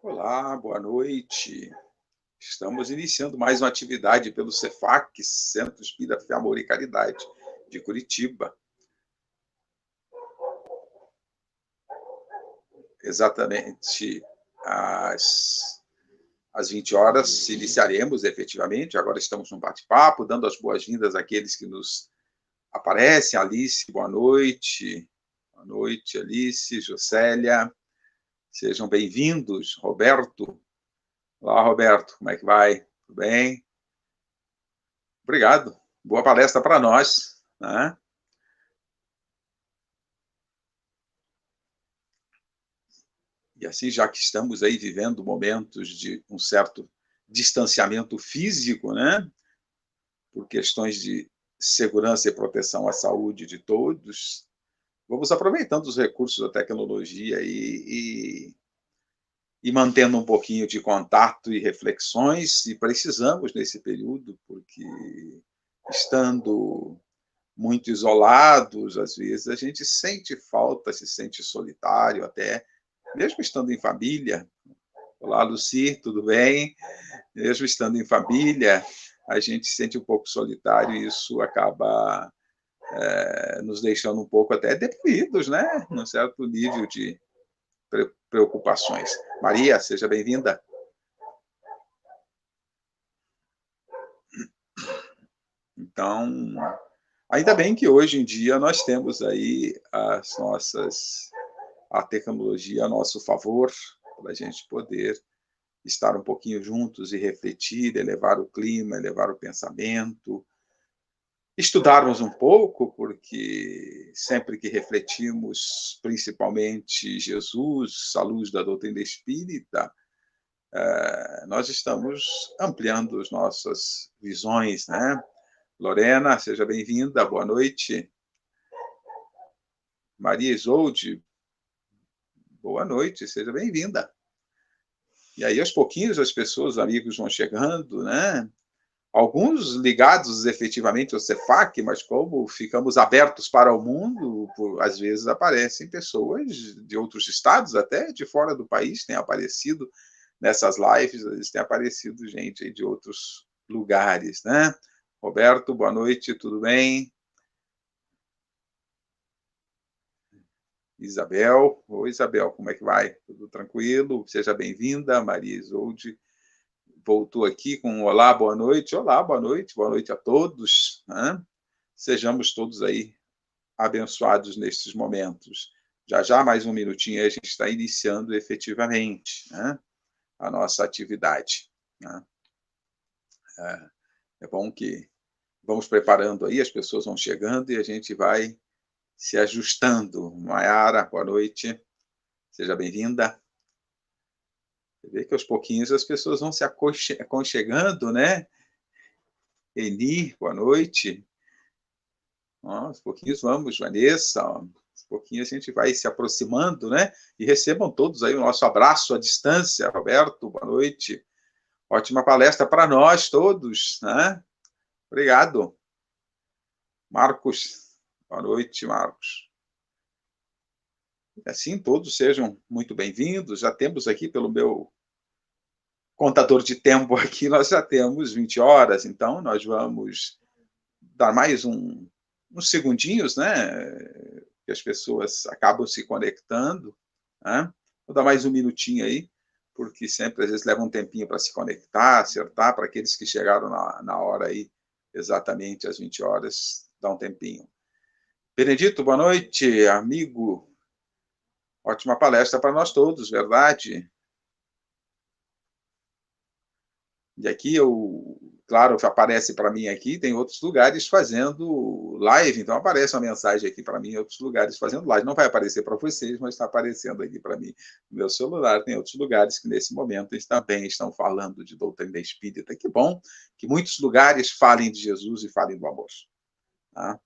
Olá, boa noite. Estamos iniciando mais uma atividade pelo Cefac, Centro Espírita Fé, Amor e Caridade, de Curitiba. Exatamente às 20 horas iniciaremos efetivamente. Agora estamos num bate-papo, dando as boas-vindas àqueles que nos aparecem. Alice, boa noite. Boa noite, Alice, Jocélia. Sejam bem-vindos. Roberto. Olá, Roberto, como é que vai? Tudo bem? Obrigado. Boa palestra para nós, né? E assim, já que estamos aí vivendo momentos de um certo distanciamento físico, né? Por questões de segurança e proteção à saúde de todos, vamos aproveitando os recursos da tecnologia e mantendo um pouquinho de contato e reflexões, e precisamos nesse período, porque estando muito isolados, às vezes a gente sente falta, se sente solitário até, mesmo estando em família. Olá, Luci, tudo bem? Mesmo estando em família, a gente se sente um pouco solitário e isso acaba nos deixando um pouco até deprimidos, né? Num certo nível de preocupações. Maria, seja bem-vinda. Então, ainda bem que hoje em dia nós temos aí a tecnologia a nosso favor, para a gente poder estar um pouquinho juntos e refletir, elevar o clima, elevar o pensamento, estudarmos um pouco, porque sempre que refletimos, principalmente Jesus, à luz da doutrina espírita, nós estamos ampliando as nossas visões, né? Lorena, seja bem-vinda, boa noite. Maria Isolde, boa noite, seja bem-vinda. E aí, aos pouquinhos, as pessoas, os amigos vão chegando, né? Alguns ligados efetivamente ao Cefac, mas como ficamos abertos para o mundo, às vezes aparecem pessoas de outros estados, até de fora do país, tem aparecido nessas lives, às vezes tem aparecido gente de outros lugares, né? Roberto, boa noite, tudo bem? Isabel, oi Isabel, como é que vai? Tudo tranquilo? Seja bem-vinda, Maria Isolde voltou aqui com um olá, boa noite boa noite a todos, né? Sejamos todos aí abençoados nestes momentos. Já já, mais um minutinho, a gente está iniciando efetivamente, né, a nossa atividade, né? É bom que vamos preparando aí, as pessoas vão chegando e a gente vai se ajustando. Maiara, boa noite, seja bem-vinda. Você vê que aos pouquinhos as pessoas vão se aconchegando, né? Eni, boa noite. Aos pouquinhos vamos, Vanessa, aos pouquinhos a gente vai se aproximando, né? E recebam todos aí o nosso abraço à distância. Roberto, boa noite. Ótima palestra para nós todos, né? Obrigado. Marcos, boa noite, Marcos. E assim, todos sejam muito bem-vindos. Já temos aqui, pelo meu contador de tempo aqui, nós já temos 20 horas, então nós vamos dar mais uns segundinhos, né? Que as pessoas acabam se conectando, né? Vou dar mais um minutinho aí, porque sempre às vezes leva um tempinho para se conectar, acertar, para aqueles que chegaram na hora aí, exatamente às 20 horas, dá um tempinho. Benedito, boa noite, amigo. Ótima palestra para nós todos, verdade? E aqui claro, aparece para mim aqui, tem outros lugares fazendo live, então aparece uma mensagem aqui para mim em outros lugares fazendo live. Não vai aparecer para vocês, mas está aparecendo aqui para mim no meu celular. Tem outros lugares que nesse momento também estão falando de doutrina espírita. Que bom que muitos lugares falem de Jesus e falem do amor. Tá?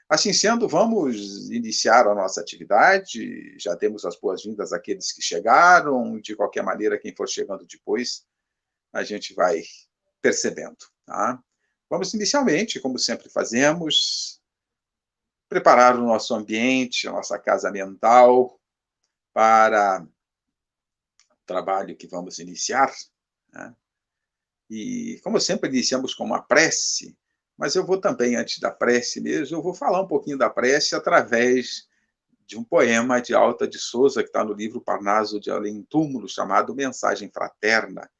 Assim sendo, vamos iniciar a nossa atividade. Já temos as boas-vindas àqueles que chegaram. De qualquer maneira, quem for chegando depois, a gente vai percebendo. Tá? Vamos, inicialmente, como sempre fazemos, preparar o nosso ambiente, a nossa casa mental, para trabalho que vamos iniciar, né? E, como sempre, iniciamos com uma prece, mas eu vou também, antes da prece mesmo, eu vou falar um pouquinho da prece através de um poema de Alta de Souza, que está no livro Parnaso de Além Túmulo, chamado Mensagem Fraterna.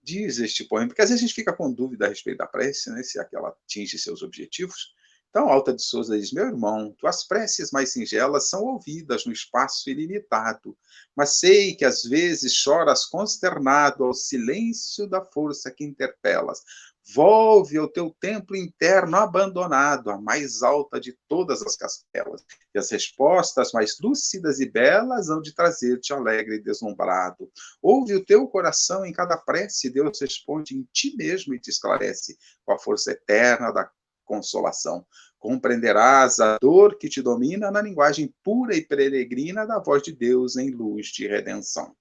Diz este poema, porque às vezes a gente fica com dúvida a respeito da prece, né, se aquela atinge seus objetivos. Então, Alta de Souza diz: meu irmão, tuas preces mais singelas são ouvidas no espaço ilimitado, mas sei que às vezes choras consternado ao silêncio da força que interpelas. Volve ao teu templo interno abandonado, a mais alta de todas as capelas, e as respostas mais lúcidas e belas hão de trazer-te alegre e deslumbrado. Ouve o teu coração em cada prece, Deus responde em ti mesmo e te esclarece com a força eterna da consolação. Compreenderás a dor que te domina na linguagem pura e peregrina da voz de Deus em luz de redenção.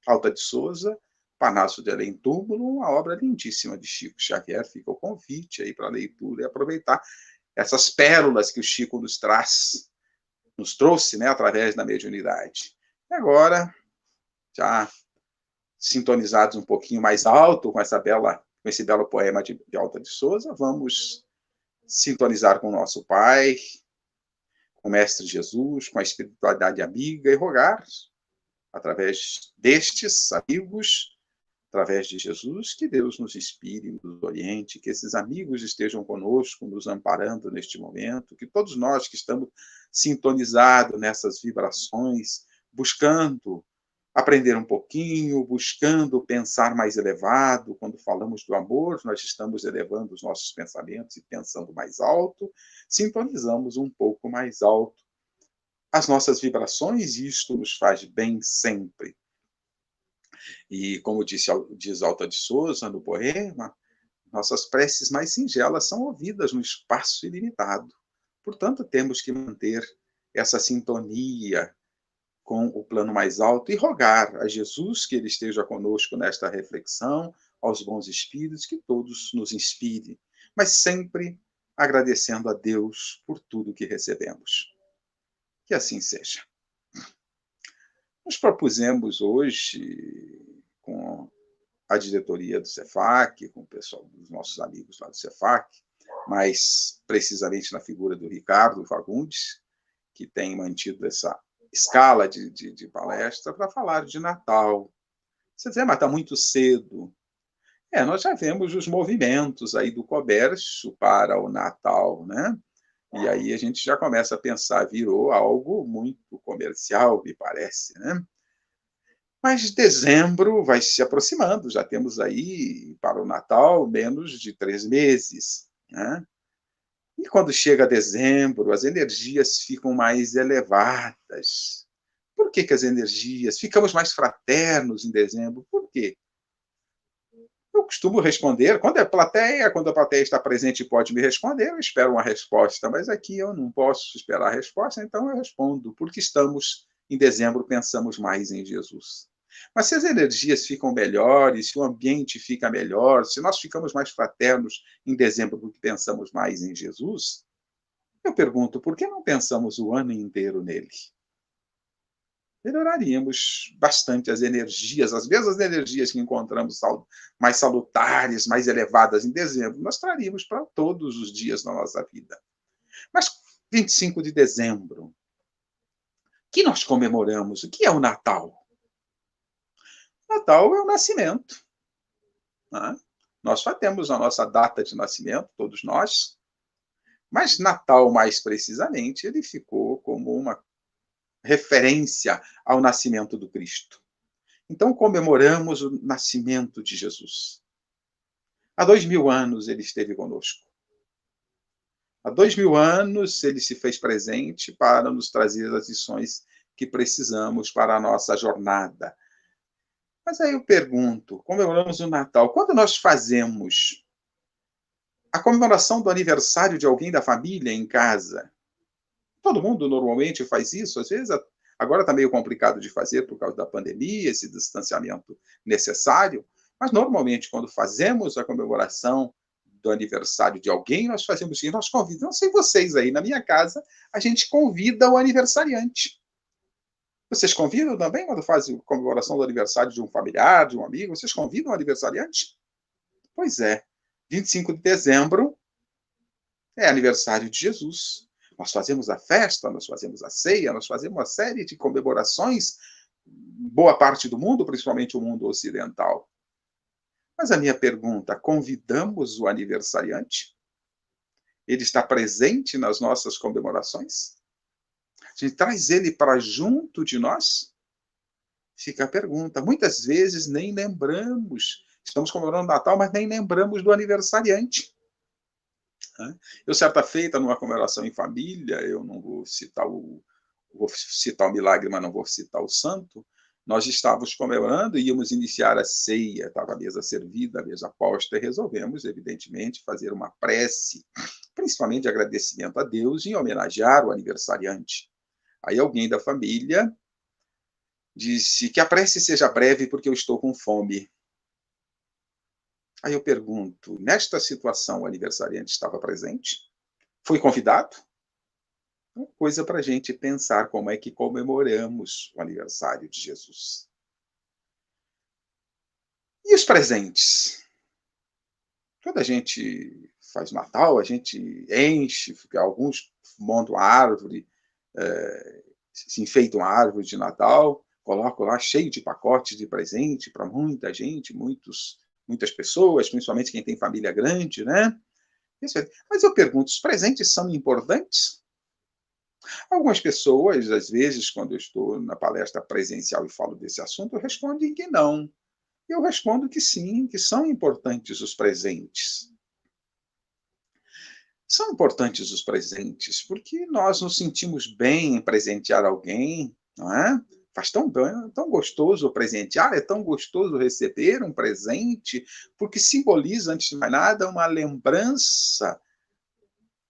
Alta de Souza, Panácio de Além Túmulo, uma obra lindíssima de Chico Xavier. Fica o convite aí para a leitura e aproveitar essas pérolas que o Chico nos trouxe, né, através da mediunidade. E agora, já sintonizados um pouquinho mais alto com esse belo poema de Alta de Souza, vamos sintonizar com o nosso Pai, com o Mestre Jesus, com a espiritualidade amiga e rogar, através destes amigos, através de Jesus, que Deus nos inspire, nos oriente, que esses amigos estejam conosco, nos amparando neste momento, que todos nós que estamos sintonizados nessas vibrações, buscando aprender um pouquinho, buscando pensar mais elevado. Quando falamos do amor, nós estamos elevando os nossos pensamentos e pensando mais alto, sintonizamos um pouco mais alto as nossas vibrações, e isto nos faz bem sempre. E, como diz Alta de Souza no poema, nossas preces mais singelas são ouvidas no espaço ilimitado. Portanto, temos que manter essa sintonia com o plano mais alto e rogar a Jesus que ele esteja conosco nesta reflexão, aos bons espíritos, que todos nos inspirem, mas sempre agradecendo a Deus por tudo que recebemos. Que assim seja. Nos propusemos hoje, com a diretoria do Cefac, com o pessoal dos nossos amigos lá do Cefac, mais precisamente na figura do Ricardo Fagundes, que tem mantido essa escala de palestra para falar de Natal. Você diz, mas está muito cedo. Nós já vemos os movimentos aí do comércio para o Natal, né? E aí a gente já começa a pensar, virou algo muito comercial, me parece, né? Mas dezembro vai se aproximando, já temos aí para o Natal menos de 3 meses, né? E quando chega dezembro, as energias ficam mais elevadas. Por que as energias? Ficamos mais fraternos em dezembro. Por quê? Eu costumo responder, quando a plateia está presente e pode me responder, eu espero uma resposta, mas aqui eu não posso esperar a resposta, então eu respondo, porque estamos em dezembro, pensamos mais em Jesus. Mas se as energias ficam melhores, se o ambiente fica melhor, se nós ficamos mais fraternos em dezembro porque pensamos mais em Jesus, eu pergunto, por que não pensamos o ano inteiro nele? Melhoraríamos bastante as energias, as mesmas energias que encontramos mais salutares, mais elevadas em dezembro, nós traríamos para todos os dias da nossa vida. Mas 25 de dezembro, que nós comemoramos? O que é o Natal? Natal é o nascimento, né? Nós só temos a nossa data de nascimento, todos nós, mas Natal, mais precisamente, ele ficou como uma referência ao nascimento do Cristo. Então, comemoramos o nascimento de Jesus. Há 2000 anos ele esteve conosco. Há 2000 anos ele se fez presente para nos trazer as lições que precisamos para a nossa jornada. Mas aí eu pergunto, comemoramos o Natal, quando nós fazemos a comemoração do aniversário de alguém da família em casa? Todo mundo normalmente faz isso, às vezes agora está meio complicado de fazer por causa da pandemia, esse distanciamento necessário, mas normalmente quando fazemos a comemoração do aniversário de alguém, nós fazemos isso, nós convidamos, não sei vocês aí, na minha casa, a gente convida o aniversariante. Vocês convidam também quando fazem comemoração do aniversário de um familiar, de um amigo? Vocês convidam o aniversariante? Pois é, 25 de dezembro é aniversário de Jesus. Nós fazemos a festa, nós fazemos a ceia, nós fazemos uma série de comemorações, boa parte do mundo, principalmente o mundo ocidental. Mas a minha pergunta, convidamos o aniversariante? Ele está presente nas nossas comemorações? A gente traz ele para junto de nós? Fica a pergunta. Muitas vezes nem lembramos. Estamos comemorando o Natal, mas nem lembramos do aniversariante. Eu, certa feita, numa comemoração em família, eu não vou citar o milagre, mas não vou citar o santo, nós estávamos comemorando, íamos iniciar a ceia, estava a mesa servida, a mesa posta, e resolvemos, evidentemente, fazer uma prece, principalmente de agradecimento a Deus, em homenagear o aniversariante. Aí alguém da família disse que a prece seja breve porque eu estou com fome. Aí eu pergunto, nesta situação o aniversariante estava presente? Foi convidado? Uma coisa para a gente pensar como é que comemoramos o aniversário de Jesus. E os presentes? Quando a gente faz Natal, a gente enche, alguns montam a árvore, se enfeitam a árvore de Natal, colocam lá cheio de pacotes de presente para muita gente, muitas pessoas, principalmente quem tem família grande, né? Mas eu pergunto, os presentes são importantes? Algumas pessoas, às vezes, quando eu estou na palestra presencial e falo desse assunto, respondem que não. Eu respondo que sim, que são importantes os presentes. São importantes os presentes, porque nós nos sentimos bem em presentear alguém, não é? Faz tão bem, tão gostoso presentear, é tão gostoso receber um presente, porque simboliza, antes de mais nada, uma lembrança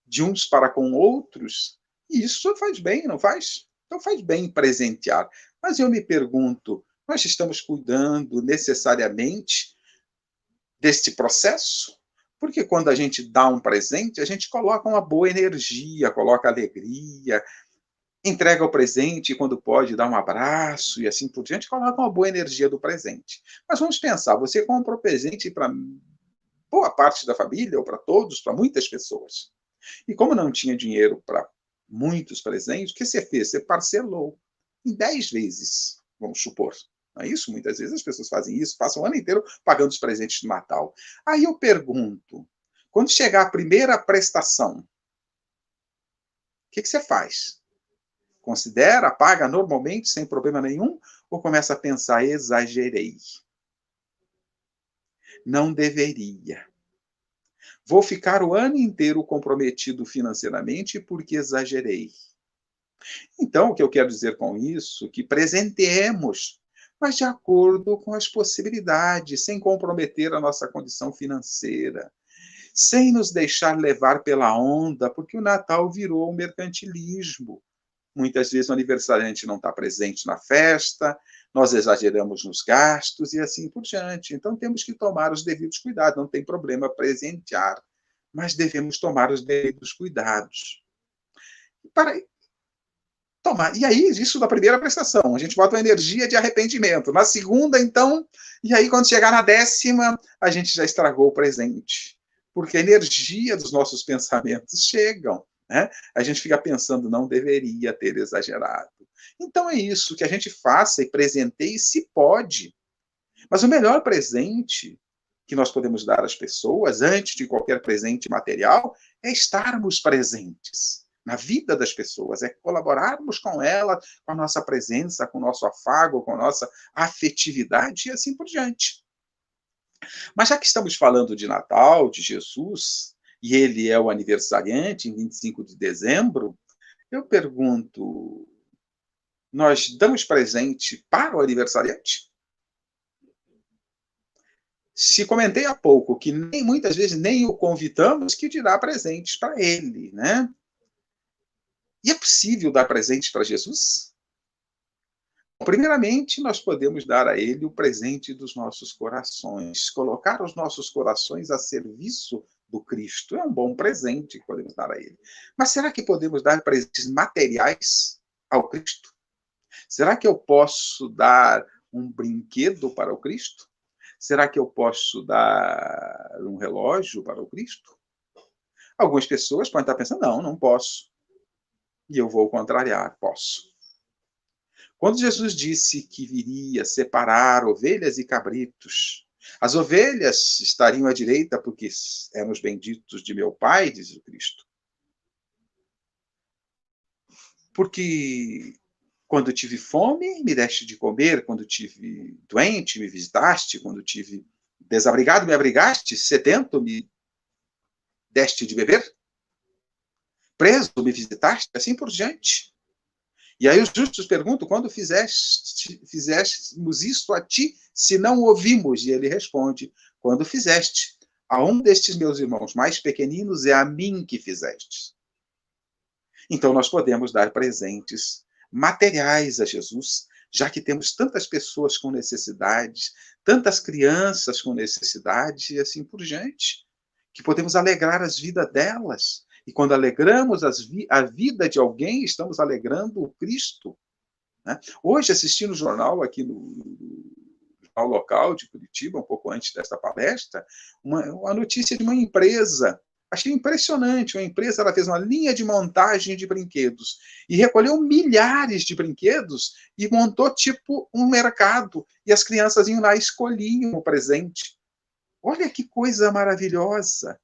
de uns para com outros, e isso faz bem, não faz? Então faz bem presentear. Mas eu me pergunto, nós estamos cuidando necessariamente deste processo? Porque quando a gente dá um presente, a gente coloca uma boa energia, coloca alegria, entrega o presente e quando pode dá um abraço e assim por diante, coloca uma boa energia do presente. Mas vamos pensar, você compra um presente para boa parte da família, ou para todos, para muitas pessoas. E como não tinha dinheiro para muitos presentes, o que você fez? Você parcelou em 10 vezes, vamos supor. Não é isso? Muitas vezes as pessoas fazem isso, passam o ano inteiro pagando os presentes de Natal. Aí eu pergunto, quando chegar a primeira prestação, o que você faz? Considera, paga normalmente, sem problema nenhum, ou começa a pensar, exagerei? Não deveria. Vou ficar o ano inteiro comprometido financeiramente porque exagerei. Então, o que eu quero dizer com isso? Que presenteemos, mas de acordo com as possibilidades, sem comprometer a nossa condição financeira, sem nos deixar levar pela onda, porque o Natal virou um mercantilismo. Muitas vezes o aniversariante não está presente na festa, nós exageramos nos gastos e assim por diante. Então temos que tomar os devidos cuidados, não tem problema presentear, mas devemos tomar os devidos cuidados. Para tomar. E aí, isso da primeira prestação, a gente bota uma energia de arrependimento. Na segunda, então, e aí quando chegar na 10ª, a gente já estragou o presente. Porque a energia dos nossos pensamentos chegam. Né? A gente fica pensando, não deveria ter exagerado. Então é isso, que a gente faça e presenteie se pode. Mas o melhor presente que nós podemos dar às pessoas, antes de qualquer presente material, é estarmos presentes na vida das pessoas, é colaborarmos com ela, com a nossa presença, com o nosso afago, com a nossa afetividade e assim por diante. Mas já que estamos falando de Natal, de Jesus, e ele é o aniversariante em 25 de dezembro, eu pergunto, nós damos presente para o aniversariante? Se comentei há pouco que muitas vezes nem o convidamos, que dirá presentes para ele, né? E é possível dar presentes para Jesus? Primeiramente, nós podemos dar a ele o presente dos nossos corações, colocar os nossos corações a serviço do Cristo. É um bom presente que podemos dar a ele. Mas será que podemos dar presentes materiais ao Cristo? Será que eu posso dar um brinquedo para o Cristo? Será que eu posso dar um relógio para o Cristo? Algumas pessoas podem estar pensando, não, não posso. E eu vou contrariar, posso. Quando Jesus disse que viria separar ovelhas e cabritos, as ovelhas estariam à direita porque eram os benditos de meu Pai, diz o Cristo. Porque quando tive fome, me deste de comer, quando tive doente, me visitaste, quando tive desabrigado, me abrigaste, sedento, me deste de beber, preso, me visitaste, assim por diante. E aí os justos perguntam, quando fizéssemos isto a ti, se não ouvimos? E ele responde, quando fizeste a um destes meus irmãos mais pequeninos, é a mim que fizeste. Então nós podemos dar presentes materiais a Jesus, já que temos tantas pessoas com necessidades, tantas crianças com necessidades e assim por diante, que podemos alegrar as vidas delas. E quando alegramos a vida de alguém, estamos alegrando o Cristo. Né? Hoje, assistindo o jornal aqui no jornal local de Curitiba, um pouco antes desta palestra, uma notícia de uma empresa. Achei impressionante. Uma empresa ela fez uma linha de montagem de brinquedos e recolheu milhares de brinquedos e montou tipo um mercado. E as crianças iam lá e escolhiam o presente. Olha que coisa maravilhosa.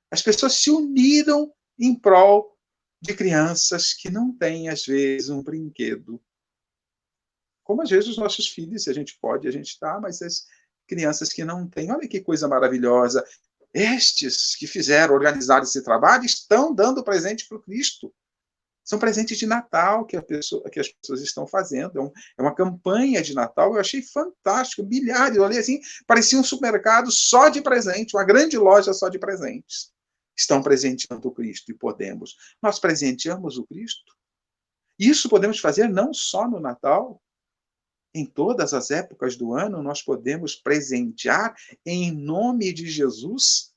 As pessoas se uniram em prol de crianças que não têm, às vezes, um brinquedo. Como, às vezes, os nossos filhos, se a gente pode, a gente dá, mas as crianças que não têm. Olha que coisa maravilhosa. Estes que organizaram esse trabalho, estão dando presente para o Cristo. São presentes de Natal que as pessoas estão fazendo. É uma campanha de Natal. Eu achei fantástico. Milhares. Eu olhei assim, parecia um supermercado só de presente, uma grande loja só de presentes. Estão presenteando o Cristo e podemos. Nós presenteamos o Cristo. Isso podemos fazer não só no Natal. Em todas as épocas do ano, nós podemos presentear em nome de Jesus.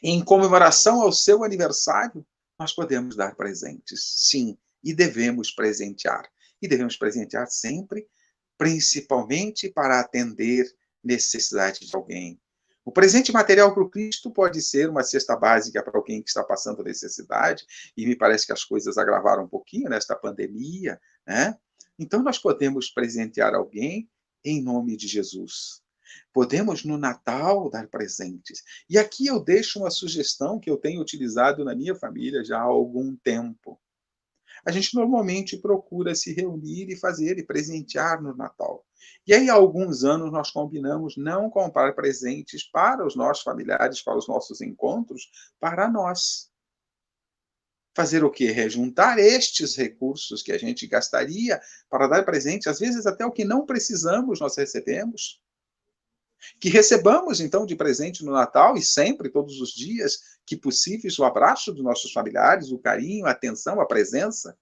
Em comemoração ao seu aniversário, nós podemos dar presentes, sim, e devemos presentear. E devemos presentear sempre, principalmente para atender necessidade de alguém. O presente material para o Cristo pode ser uma cesta básica para alguém que está passando necessidade, e me parece que as coisas agravaram um pouquinho nesta pandemia, né? Então, nós podemos presentear alguém em nome de Jesus. Podemos, no Natal, dar presentes. E aqui eu deixo uma sugestão que eu tenho utilizado na minha família já há algum tempo. A gente normalmente procura se reunir e fazer e presentear no Natal. E aí, há alguns anos, nós combinamos não comprar presentes para os nossos familiares, para os nossos encontros, para nós. Fazer o quê? Rejuntar estes recursos que a gente gastaria para dar presente, às vezes até o que não precisamos nós recebemos. Que recebamos, então, de presente no Natal e sempre, todos os dias, que possíveis, o abraço dos nossos familiares, o carinho, a atenção, a presença.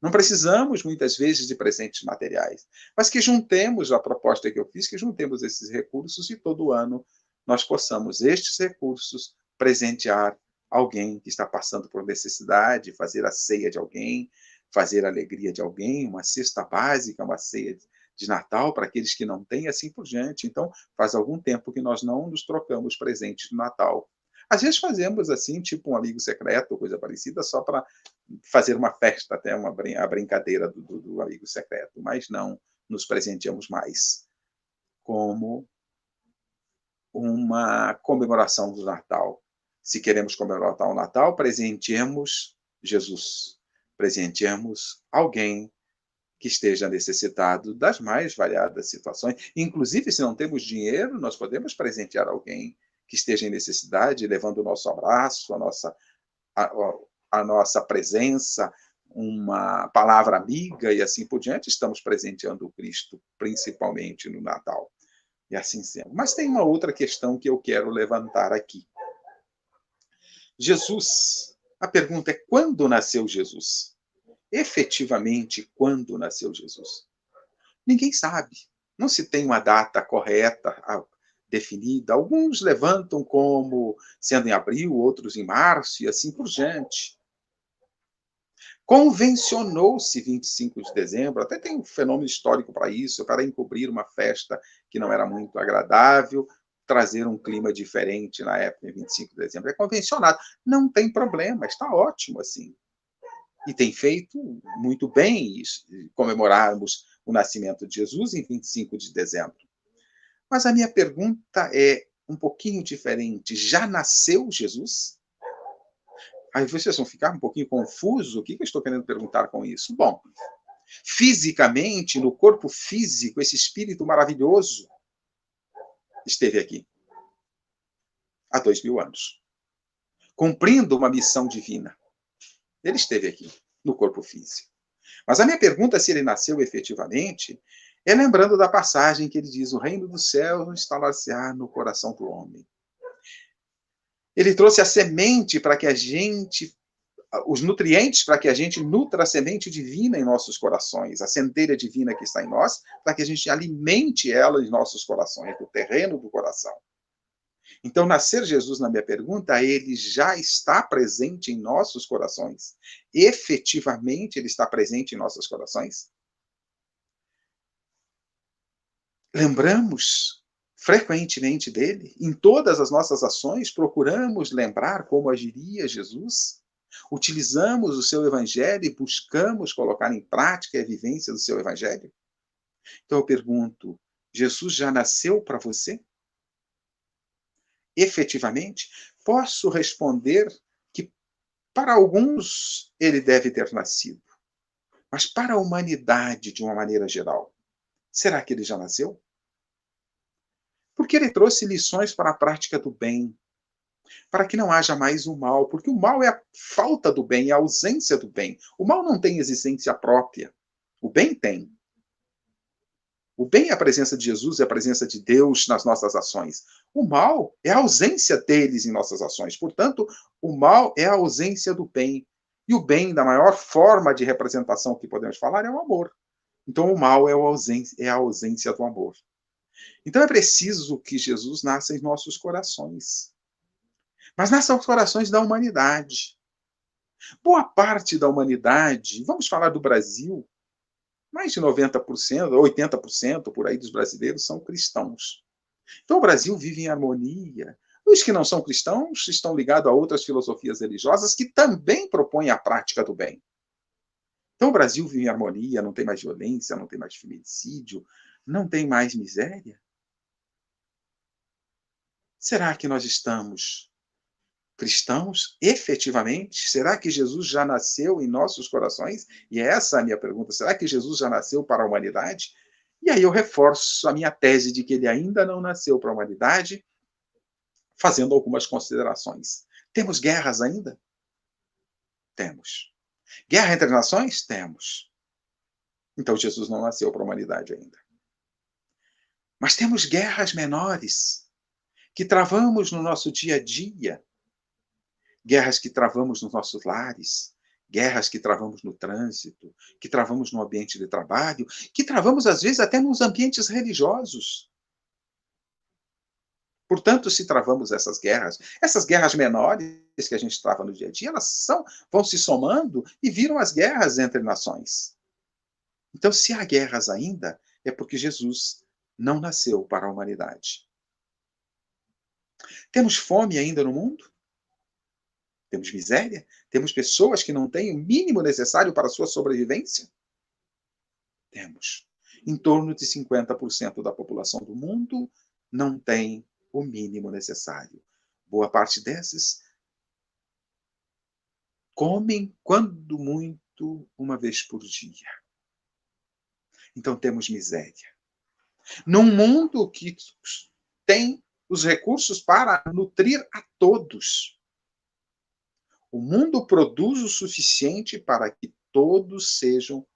Não precisamos, muitas vezes, de presentes materiais, mas que juntemos, a proposta que eu fiz, que juntemos esses recursos e todo ano nós possamos, estes recursos, presentear alguém que está passando por necessidade, fazer a ceia de alguém, fazer a alegria de alguém, uma cesta básica, uma ceia de Natal para aqueles que não têm, assim por diante. Então, faz algum tempo que nós não nos trocamos presentes no Natal. Às vezes fazemos assim, tipo um amigo secreto, coisa parecida, só para fazer uma festa, até a brincadeira do amigo secreto, mas não nos presenteamos mais como uma comemoração do Natal. Se queremos comemorar o Natal, presenteemos Jesus, presenteemos alguém que esteja necessitado das mais variadas situações. Inclusive, se não temos dinheiro, nós podemos presentear alguém que esteja em necessidade, levando o nosso abraço, a nossa presença, uma palavra amiga e assim por diante. Estamos presenteando o Cristo, principalmente no Natal. E assim sendo. Mas tem uma outra questão que eu quero levantar aqui. Jesus, a pergunta é: quando nasceu Jesus? Efetivamente, quando nasceu Jesus? Ninguém sabe. Não se tem uma data correta, definida. Alguns levantam como sendo em abril, outros em março, e assim por diante. Convencionou-se 25 de dezembro, até tem um fenômeno histórico para isso, para encobrir uma festa que não era muito agradável, trazer um clima diferente na época, em 25 de dezembro. É convencionado. Não tem problema, está ótimo assim. E tem feito muito bem isso, comemorarmos o nascimento de Jesus em 25 de dezembro. Mas a minha pergunta é um pouquinho diferente. Já nasceu Jesus? Aí vocês vão ficar um pouquinho confusos. O que eu estou querendo perguntar com isso? Bom, fisicamente, no corpo físico, esse espírito maravilhoso esteve aqui há 2000 anos, cumprindo uma missão divina. Ele esteve aqui, no corpo físico. Mas a minha pergunta, se ele nasceu efetivamente, é lembrando da passagem que ele diz: o reino dos céus instalar-se-á no coração do homem. Ele trouxe a semente para que a gente, os nutrientes para que a gente nutra a semente divina em nossos corações, a centelha divina que está em nós, para que a gente alimente ela em nossos corações, no terreno do coração. Então, nascer Jesus, na minha pergunta, ele já está presente em nossos corações? Efetivamente, ele está presente em nossos corações? Lembramos frequentemente dele? Em todas as nossas ações, procuramos lembrar como agiria Jesus? Utilizamos o seu evangelho e buscamos colocar em prática a vivência do seu evangelho? Então eu pergunto, Jesus já nasceu para você? Efetivamente? Posso responder que para alguns ele deve ter nascido, mas para a humanidade de uma maneira geral, será que ele já nasceu? Porque ele trouxe lições para a prática do bem, para que não haja mais o mal, porque o mal é a falta do bem, é a ausência do bem. O mal não tem existência própria. O bem tem. O bem é a presença de Jesus, é a presença de Deus nas nossas ações. O mal é a ausência deles em nossas ações. Portanto, o mal é a ausência do bem. E o bem, da maior forma de representação que podemos falar, é o amor. Então, o mal é a ausência do amor. Então, é preciso que Jesus nasça em nossos corações. Mas nasça aos corações da humanidade. Boa parte da humanidade, vamos falar do Brasil, mais de 90%, 80% por aí dos brasileiros são cristãos. Então o Brasil vive em harmonia. Os que não são cristãos estão ligados a outras filosofias religiosas que também propõem a prática do bem. Então o Brasil vive em harmonia, não tem mais violência, não tem mais feminicídio, não tem mais miséria. Será que nós estamos cristãos, efetivamente? Será que Jesus já nasceu em nossos corações? E essa é a minha pergunta. Será que Jesus já nasceu para a humanidade? E aí eu reforço a minha tese de que ele ainda não nasceu para a humanidade, fazendo algumas considerações. Temos guerras ainda? Temos. Guerra entre nações? Temos. Então Jesus não nasceu para a humanidade ainda. Mas temos guerras menores que travamos no nosso dia a dia, guerras que travamos nos nossos lares, guerras que travamos no trânsito, que travamos no ambiente de trabalho, que travamos, às vezes, até nos ambientes religiosos. Portanto, se travamos essas guerras menores que a gente trava no dia a dia, vão se somando e viram as guerras entre nações. Então, se há guerras ainda, é porque Jesus não nasceu para a humanidade. Temos fome ainda no mundo? Temos miséria? Temos pessoas que não têm o mínimo necessário para a sua sobrevivência? Temos. Em torno de 50% da população do mundo não tem o mínimo necessário. Boa parte desses comem, quando muito, uma vez por dia. Então temos miséria. Num mundo que tem os recursos para nutrir a todos, o mundo produz o suficiente para que todos sejam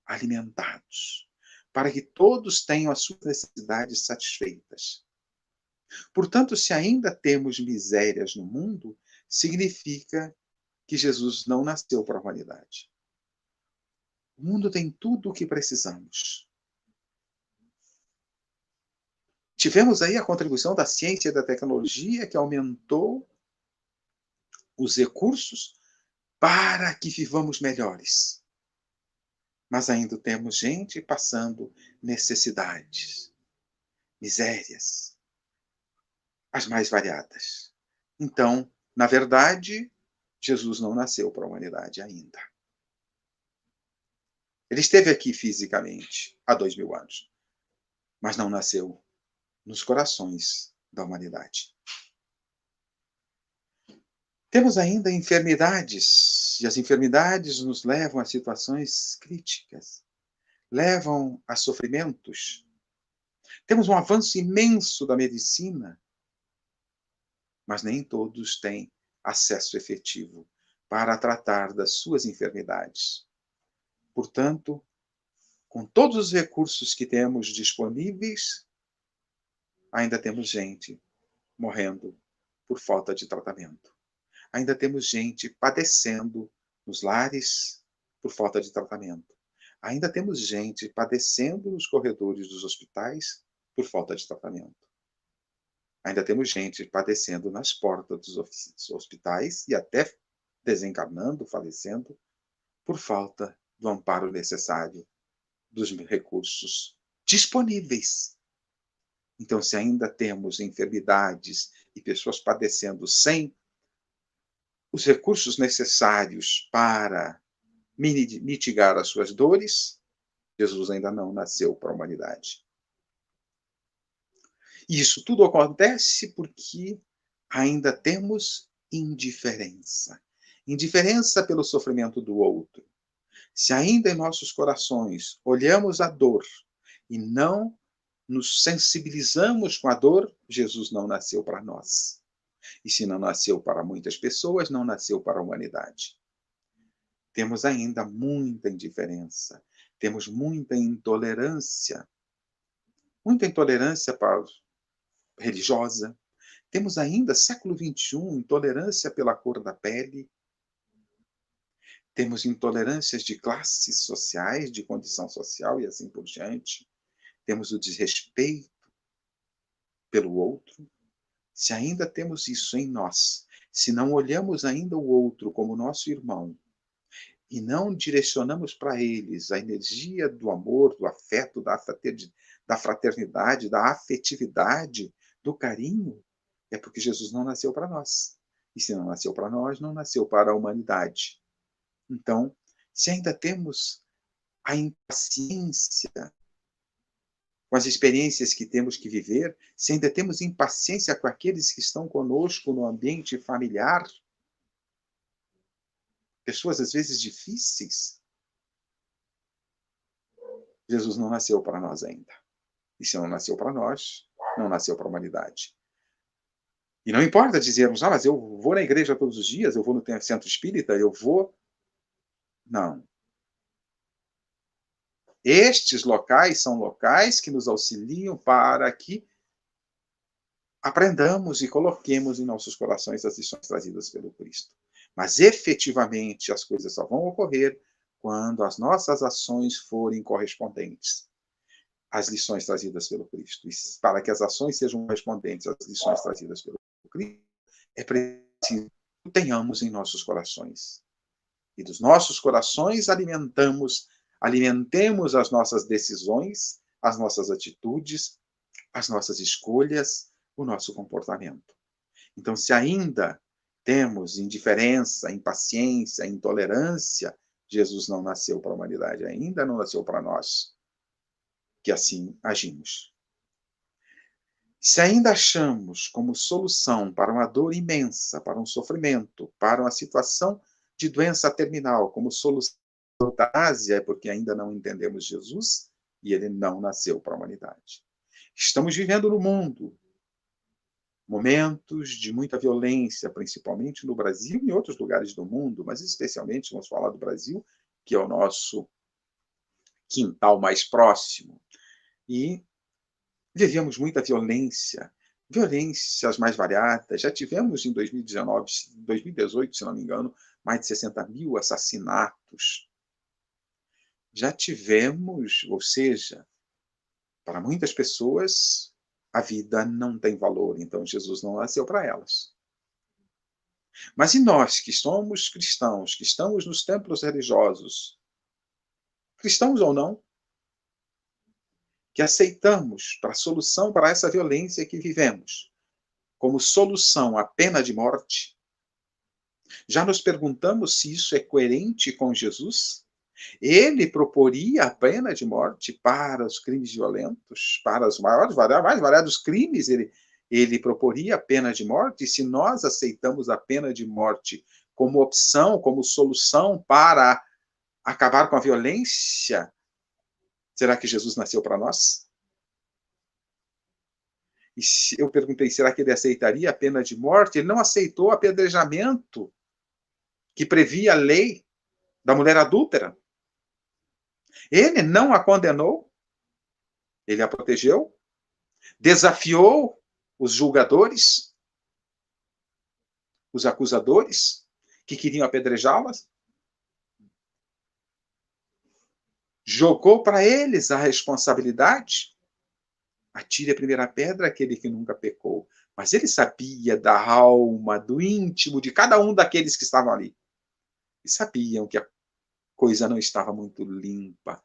alimentados, para que todos tenham as suas necessidades satisfeitas. Portanto, se ainda temos misérias no mundo, significa que Jesus não nasceu para a humanidade. O mundo tem tudo o que precisamos. Tivemos aí a contribuição da ciência e da tecnologia que aumentou os recursos para que vivamos melhores. Mas ainda temos gente passando necessidades, misérias, as mais variadas. Então, na verdade, Jesus não nasceu para a humanidade ainda. Ele esteve aqui fisicamente há 2000 anos, mas não nasceu nos corações da humanidade. Temos ainda enfermidades, e as enfermidades nos levam a situações críticas, levam a sofrimentos. Temos um avanço imenso da medicina, mas nem todos têm acesso efetivo para tratar das suas enfermidades. Portanto, com todos os recursos que temos disponíveis, ainda temos gente morrendo por falta de tratamento. Ainda temos gente padecendo nos lares por falta de tratamento. Ainda temos gente padecendo nos corredores dos hospitais por falta de tratamento. Ainda temos gente padecendo nas portas dos hospitais e até desencarnando, falecendo, por falta do amparo necessário dos recursos disponíveis. Então, se ainda temos enfermidades e pessoas padecendo sem os recursos necessários para mitigar as suas dores, Jesus ainda não nasceu para a humanidade. E isso tudo acontece porque ainda temos indiferença. Indiferença pelo sofrimento do outro. Se ainda em nossos corações olhamos a dor e não nos sensibilizamos com a dor, Jesus não nasceu para nós. E se não nasceu para muitas pessoas, não nasceu para a humanidade. Temos ainda muita indiferença, temos muita intolerância para religiosa. Temos ainda, século XXI, intolerância pela cor da pele. Temos intolerâncias de classes sociais, de condição social e assim por diante. Temos o desrespeito pelo outro. Se ainda temos isso em nós, se não olhamos ainda o outro como nosso irmão, e não direcionamos para eles a energia do amor, do afeto, da fraternidade, da afetividade, do carinho, é porque Jesus não nasceu para nós. E se não nasceu para nós, não nasceu para a humanidade. Então, se ainda temos a impaciência com as experiências que temos que viver, se ainda temos impaciência com aqueles que estão conosco no ambiente familiar, pessoas às vezes difíceis, Jesus não nasceu para nós ainda. E se não nasceu para nós, não nasceu para a humanidade. E não importa dizermos, mas eu vou na igreja todos os dias, eu vou no centro espírita, eu vou... Não. Estes locais são locais que nos auxiliam para que aprendamos e coloquemos em nossos corações as lições trazidas pelo Cristo. Mas, efetivamente, as coisas só vão ocorrer quando as nossas ações forem correspondentes às lições trazidas pelo Cristo. E para que as ações sejam correspondentes às lições trazidas pelo Cristo, é preciso que tenhamos em nossos corações. E dos nossos corações alimentemos as nossas decisões, as nossas atitudes, as nossas escolhas, o nosso comportamento. Então, se ainda temos indiferença, impaciência, intolerância, Jesus não nasceu para a humanidade, ainda não nasceu para nós, que assim agimos. Se ainda achamos como solução para uma dor imensa, para um sofrimento, para uma situação de doença terminal, como solução da eutanásia, é porque ainda não entendemos Jesus e ele não nasceu para a humanidade. Estamos vivendo no mundo momentos de muita violência, principalmente no Brasil e em outros lugares do mundo, mas especialmente vamos falar do Brasil, que é o nosso quintal mais próximo. E vivíamos muita violência, violências mais variadas. Já tivemos em 2019, 2018, se não me engano, mais de 60 mil assassinatos. Já tivemos, ou seja, para muitas pessoas, a vida não tem valor, então Jesus não nasceu para elas. Mas e nós, que somos cristãos, que estamos nos templos religiosos, cristãos ou não, que aceitamos para a solução para essa violência que vivemos, como solução a pena de morte, já nos perguntamos se isso é coerente com Jesus? Ele proporia a pena de morte para os crimes violentos, para os mais variados crimes, ele proporia a pena de morte, e se nós aceitamos a pena de morte como opção, como solução para acabar com a violência, será que Jesus nasceu para nós? E eu perguntei, será que ele aceitaria a pena de morte? Ele não aceitou o apedrejamento que previa a lei da mulher adúltera. Ele não a condenou, ele a protegeu, desafiou os julgadores, os acusadores, que queriam apedrejá-las, jogou para eles a responsabilidade. Atire a primeira pedra aquele que nunca pecou. Mas ele sabia da alma, do íntimo de cada um daqueles que estavam ali. E sabiam que a coisa não estava muito limpa,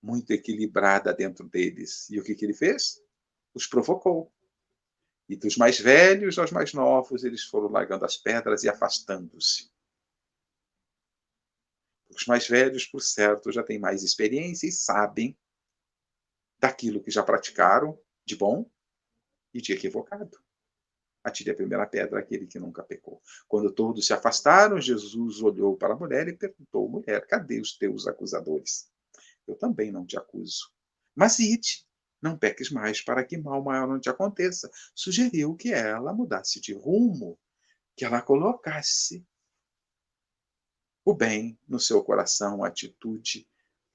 muito equilibrada dentro deles. E o que ele fez? Os provocou. E dos mais velhos aos mais novos, eles foram largando as pedras e afastando-se. Os mais velhos, por certo, já têm mais experiência e sabem daquilo que já praticaram de bom e de equivocado. Atire a primeira pedra àquele que nunca pecou. Quando todos se afastaram, Jesus olhou para a mulher e perguntou: mulher, cadê os teus acusadores? Eu também não te acuso. Mas ide, não peques mais, para que mal maior não te aconteça. Sugeriu que ela mudasse de rumo, que ela colocasse o bem no seu coração, a atitude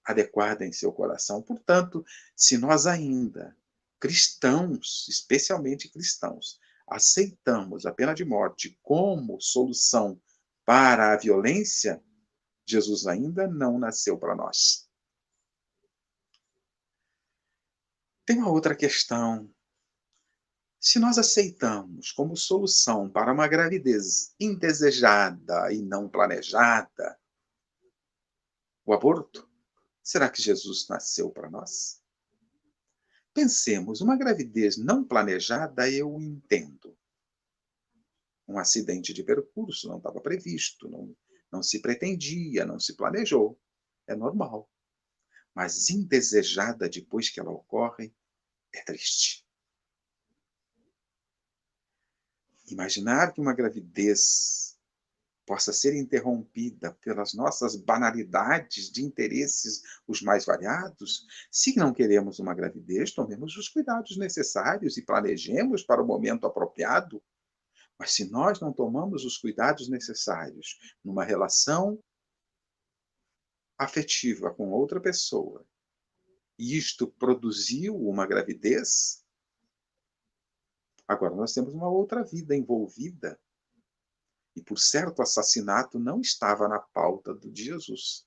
adequada em seu coração. Portanto, se nós ainda, cristãos, especialmente cristãos, aceitamos a pena de morte como solução para a violência, Jesus ainda não nasceu para nós. Tem uma outra questão. Se nós aceitamos como solução para uma gravidez indesejada e não planejada o aborto, será que Jesus nasceu para nós? Pensemos, uma gravidez não planejada eu entendo. Um acidente de percurso não estava previsto, não se pretendia, não se planejou. É normal. Mas indesejada depois que ela ocorre, é triste. Imaginar que uma gravidez possa ser interrompida pelas nossas banalidades de interesses os mais variados, se não queremos uma gravidez, tomemos os cuidados necessários e planejemos para o momento apropriado. Mas se nós não tomamos os cuidados necessários numa relação afetiva com outra pessoa, e isto produziu uma gravidez, agora nós temos uma outra vida envolvida. E, por certo, o assassinato não estava na pauta de Jesus.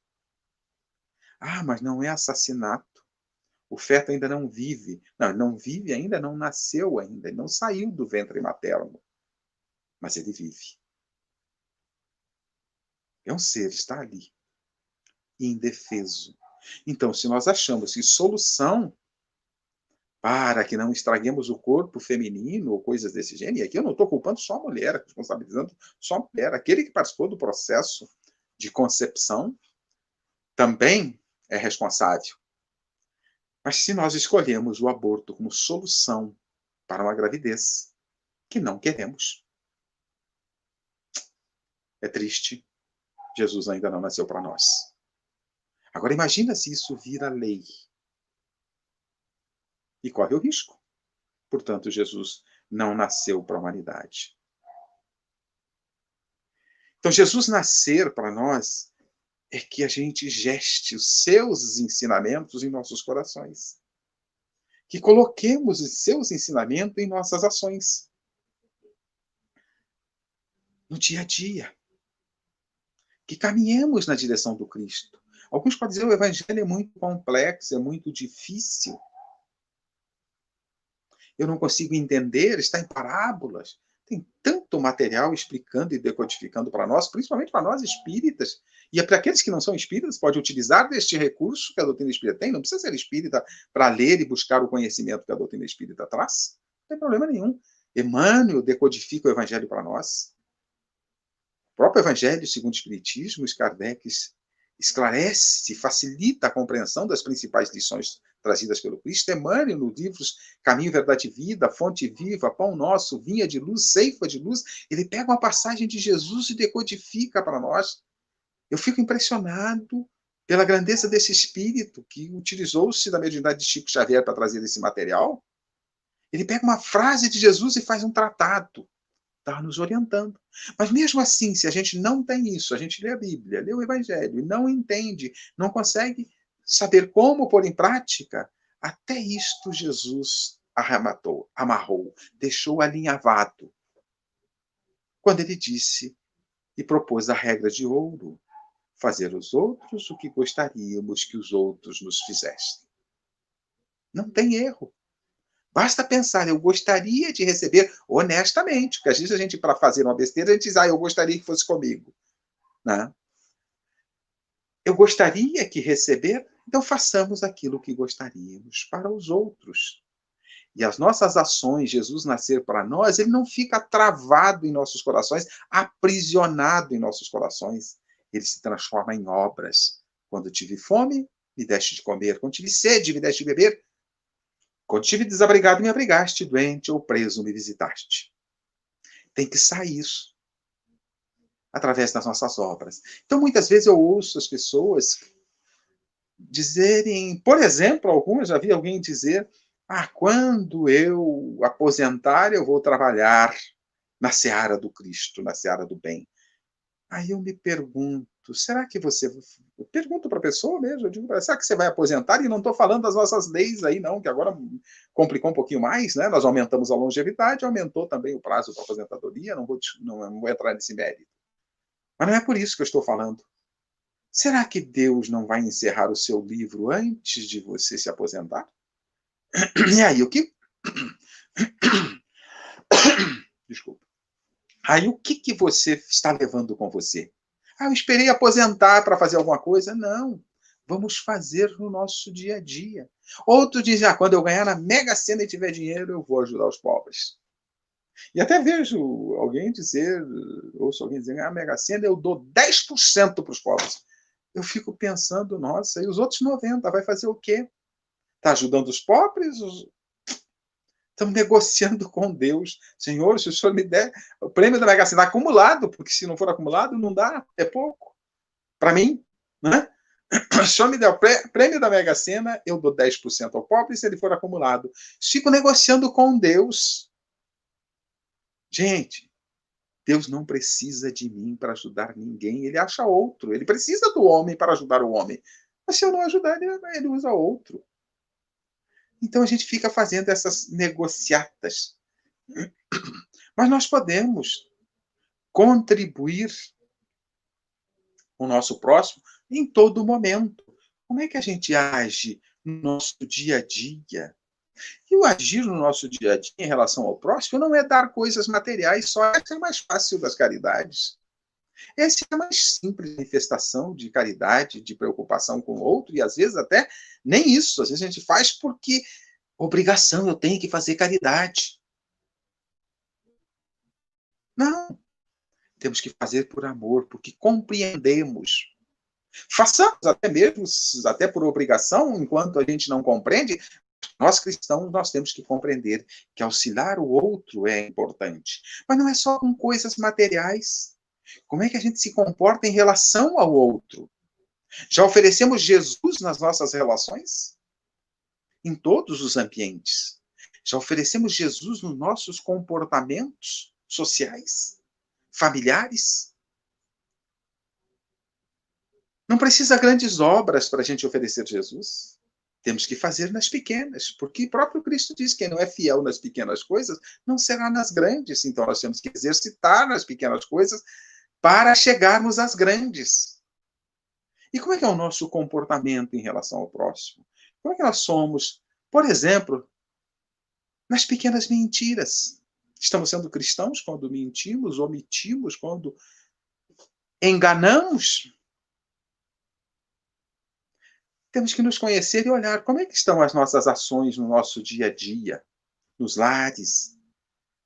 Ah, mas não é assassinato. O feto ainda não vive. Não, ele não vive ainda, não nasceu ainda, ele não saiu do ventre materno. Mas ele vive. É um ser, está ali, indefeso. Então, se nós achamos que solução para que não estraguemos o corpo feminino ou coisas desse gênero, e aqui eu não estou culpando só a mulher, responsabilizando só a mulher, aquele que participou do processo de concepção também é responsável. Mas se nós escolhemos o aborto como solução para uma gravidez que não queremos, é triste, Jesus ainda não nasceu para nós. Agora imagina se isso vira lei. E corre o risco. Portanto, Jesus não nasceu para a humanidade. Então, Jesus nascer para nós é que a gente geste os seus ensinamentos em nossos corações. Que coloquemos os seus ensinamentos em nossas ações. No dia a dia. Que caminhemos na direção do Cristo. Alguns podem dizer que o evangelho é muito complexo, é muito difícil. Eu não consigo entender, está em parábolas. Tem tanto material explicando e decodificando para nós, principalmente para nós espíritas. E para aqueles que não são espíritas, pode utilizar deste recurso que a doutrina espírita tem. Não precisa ser espírita para ler e buscar o conhecimento que a doutrina espírita traz. Não tem problema nenhum. Emmanuel decodifica o Evangelho para nós. O próprio Evangelho, segundo o Espiritismo, os Kardec esclarece, facilita a compreensão das principais lições trazidas pelo Cristo. Emmanuel, nos livros Caminho, Verdade e Vida, Fonte Viva, Pão Nosso, Vinha de Luz, Ceifa de Luz, ele pega uma passagem de Jesus e decodifica para nós. Eu fico impressionado pela grandeza desse espírito que utilizou-se da mediunidade de Chico Xavier para trazer esse material. Ele pega uma frase de Jesus e faz um tratado. Está nos orientando. Mas mesmo assim, se a gente não tem isso, a gente lê a Bíblia, lê o Evangelho e não entende, não consegue saber como pôr em prática, até isto Jesus amarrou, deixou alinhavado. Quando ele disse e propôs a regra de ouro, fazer aos outros o que gostaríamos que os outros nos fizessem. Não tem erro. Basta pensar, eu gostaria de receber honestamente, porque às vezes a gente, para fazer uma besteira, a gente diz, eu gostaria que fosse comigo. Né? Eu gostaria que receber, então façamos aquilo que gostaríamos para os outros. E as nossas ações, Jesus nascer para nós, ele não fica travado em nossos corações, aprisionado em nossos corações. Ele se transforma em obras. Quando tive fome, me deste de comer. Quando tive sede, me deste de beber. Quando estive desabrigado, me abrigaste, doente ou preso, me visitaste. Tem que sair isso através das nossas obras. Então, muitas vezes eu ouço as pessoas dizerem, por exemplo, algumas, já vi alguém dizer, quando eu aposentar, eu vou trabalhar na seara do Cristo, na seara do bem. Aí eu me pergunto, será que você... Eu pergunto para a pessoa mesmo, eu digo, será que você vai aposentar? E não estou falando das nossas leis aí, não, que agora complicou um pouquinho mais, né? Nós aumentamos a longevidade, aumentou também o prazo para aposentadoria, não vou entrar nesse mérito. Mas não é por isso que eu estou falando. Será que Deus não vai encerrar o seu livro antes de você se aposentar? E aí, o que... Desculpa. Aí, o que você está levando com você? Eu esperei aposentar para fazer alguma coisa. Não. Vamos fazer no nosso dia a dia. Outro diz, quando eu ganhar na Mega Sena e tiver dinheiro, eu vou ajudar os pobres. E até vejo alguém dizer, ouço alguém dizer, a Mega Sena eu dou 10% para os pobres. Eu fico pensando, nossa, e os outros 90%, vai fazer o quê? Está ajudando os pobres? Estamos negociando com Deus. Senhor, se o Senhor me der o prêmio da Mega Sena acumulado, porque se não for acumulado, não dá, é pouco. Para mim, né? Se o Senhor me der o prêmio da Mega Sena, eu dou 10% ao pobre se ele for acumulado. Fico negociando com Deus. Gente, Deus não precisa de mim para ajudar ninguém. Ele acha outro. Ele precisa do homem para ajudar o homem. Mas se eu não ajudar, ele usa outro. Então a gente fica fazendo essas negociatas. Mas nós podemos contribuir com o nosso próximo em todo momento. Como é que a gente age no nosso dia a dia? E o agir no nosso dia a dia em relação ao próximo não é dar coisas materiais só, essa é mais fácil das caridades. Essa é a mais simples manifestação de caridade, de preocupação com o outro, e às vezes até nem isso. Às vezes a gente faz porque obrigação, eu tenho que fazer caridade. Não. Temos que fazer por amor, porque compreendemos. Façamos até mesmo, até por obrigação, enquanto a gente não compreende, nós cristãos, nós temos que compreender que auxiliar o outro é importante. Mas não é só com coisas materiais. Como é que a gente se comporta em relação ao outro? Já oferecemos Jesus nas nossas relações? Em todos os ambientes. Já oferecemos Jesus nos nossos comportamentos sociais, familiares? Não precisa grandes obras para a gente oferecer Jesus. Temos que fazer nas pequenas, porque o próprio Cristo diz que quem não é fiel nas pequenas coisas não será nas grandes. Então nós temos que exercitar nas pequenas coisas para chegarmos às grandes. E como é que é o nosso comportamento em relação ao próximo? Como é que nós somos, por exemplo, nas pequenas mentiras? Estamos sendo cristãos quando mentimos, omitimos, quando enganamos? Temos que nos conhecer e olhar como é que estão as nossas ações no nosso dia a dia, nos lares,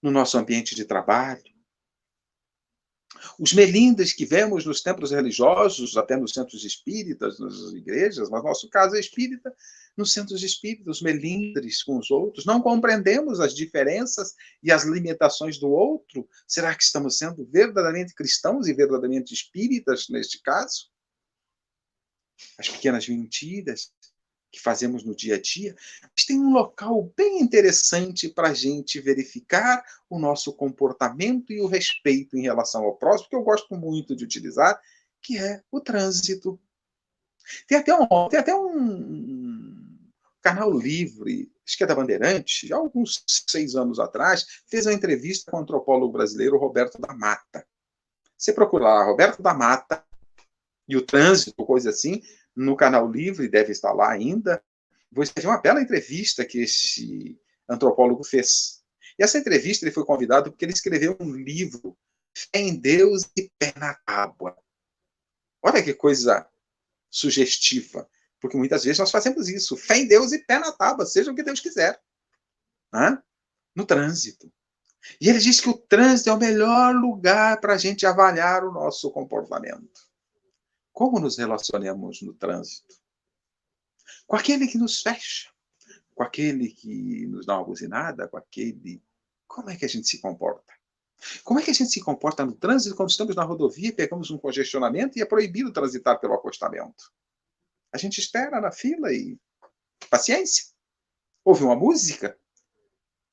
no nosso ambiente de trabalho. Os melindres que vemos nos templos religiosos, até nos centros espíritas, nas igrejas, mas no nosso caso é espírita, nos centros espíritas, os melindres com os outros, não compreendemos as diferenças e as limitações do outro. Será que estamos sendo verdadeiramente cristãos e verdadeiramente espíritas neste caso? As pequenas mentiras que fazemos no dia a dia, mas tem um local bem interessante para a gente verificar o nosso comportamento e o respeito em relação ao próximo, que eu gosto muito de utilizar, que é o trânsito. Tem até um canal livre, acho que é da Bandeirantes, já há alguns 6 anos atrás, fez uma entrevista com o antropólogo brasileiro Roberto da Mata. Você procura lá, Roberto da Mata, e o trânsito, coisa assim, no canal livre, deve estar lá ainda. Você viu uma bela entrevista que esse antropólogo fez. E essa entrevista ele foi convidado porque ele escreveu um livro, Fé em Deus e Pé na Tábua. Olha que coisa sugestiva, porque muitas vezes nós fazemos isso, fé em Deus e pé na tábua, seja o que Deus quiser, né? No trânsito. E ele diz que o trânsito é o melhor lugar para a gente avaliar o nosso comportamento. Como nos relacionamos no trânsito? Com aquele que nos fecha, com aquele que nos dá uma buzinada, com aquele... Como é que a gente se comporta? Como é que a gente se comporta no trânsito quando estamos na rodovia, pegamos um congestionamento e é proibido transitar pelo acostamento? A gente espera na fila e paciência. Ouve uma música,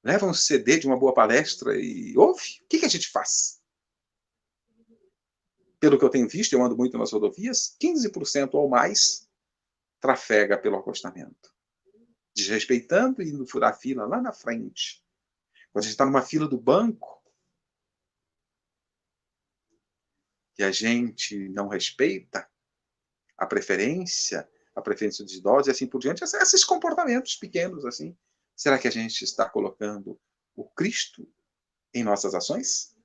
leva um CD de uma boa palestra e ouve. O que a gente faz? Pelo que eu tenho visto, eu ando muito nas rodovias, 15% ou mais trafega pelo acostamento, desrespeitando e indo furar a fila lá na frente. Quando a gente está numa fila do banco e a gente não respeita a preferência dos idosos e assim por diante, esses comportamentos pequenos assim, será que a gente está colocando o Cristo em nossas ações?